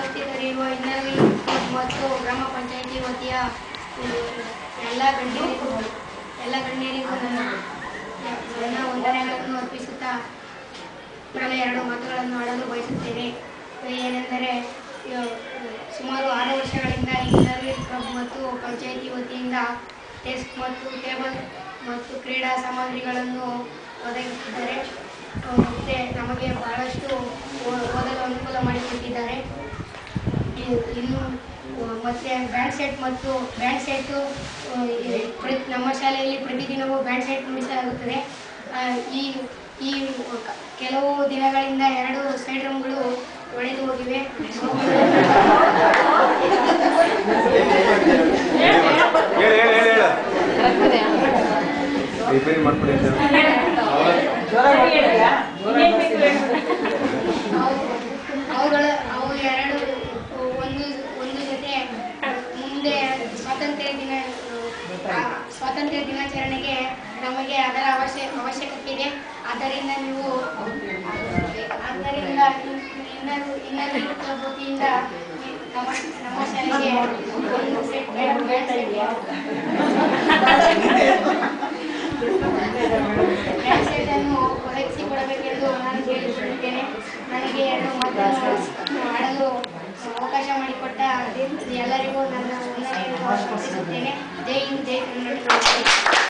ಉಪಸ್ಥಿತರಿರುವ ಇನ್ನರ್ವಿ ಮತ್ತು ಗ್ರಾಮ ಪಂಚಾಯಿತಿ ವತಿಯ ಎಲ್ಲ ಗಣ್ಯರಿಗೂ ನನ್ನ ವಂದನೆಗಳನ್ನು ಅರ್ಪಿಸುತ್ತಾ ಮೊದಲ 2 ಮಾತುಗಳನ್ನು ಆಡಲು ಬಯಸುತ್ತೇನೆ. ಏನೆಂದರೆ, ಸುಮಾರು 6 ವರ್ಷಗಳಿಂದ ಇನ್ನರ್ವಿ ಕ್ಲಬ್ ಮತ್ತು ಪಂಚಾಯಿತಿ ವತಿಯಿಂದ ಡೆಸ್ಕ್ ಮತ್ತು ಟೇಬಲ್ ಮತ್ತು ಕ್ರೀಡಾ ಸಾಮಗ್ರಿಗಳನ್ನು ಒದಗಿಸಿದ್ದಾರೆ. ಮತ್ತು ನಮಗೆ ಬಹಳಷ್ಟು ಓದಲು ಅನುಕೂಲ ಮಾಡಿಕೊಟ್ಟಿದ್ದಾರೆ. ಇನ್ನು ಮತ್ತು ಬ್ಯಾಂಡ್ ಸೆಟ್ಟು ನಮ್ಮ ಶಾಲೆಯಲ್ಲಿ ಪ್ರತಿದಿನವೂ ಬ್ಯಾಂಡ್ ಸೆಟ್ ನುಡಿಸಲಾಗುತ್ತದೆ. ಈ ಕೆಲವು ದಿನಗಳಿಂದ 2 ಸೈಡ್ ರೂಮ್ಗಳು ಒಡೆದು ಹೋಗಿವೆ. ಅವು 2 ಒಂದು ಜೊತೆ ಮುಂದೆ ಸ್ವಾತಂತ್ರ್ಯ ದಿನಾಚರಣೆಗೆ ನಮಗೆ ಅದರ ಅವಶ್ಯಕತೆ ಇದೆ. ಆದ್ದರಿಂದ ಇನ್ನರ್ವಿ ಕ್ಲಬ್ ವತಿಯಿಂದ ನಮ್ಮ ಶಾಲೆಗೆ ಒಂದು ಸೆಟ್ ಬ್ಯಾಂಡ್ ಸೆಟ್ ಅನ್ನು ಒದಗಿಸಿಕೊಡಬೇಕೆಂದು ನಾನು ಕೇಳಿಕೊಳ್ಳುತ್ತೇನೆ. ನನಗೆ 2 ಮಾತನ್ನು ಆಡಲು ಅವಕಾಶ ಮಾಡಿಕೊಟ್ಟ ಎಲ್ಲರಿಗೂ ನನ್ನ ವಂದನೆಯನ್ನು ಅರ್ಪಿಸುತ್ತೇನೆ. ಜೈ ಹಿಂದ್, ಜೈ ಕನ್ನಡ.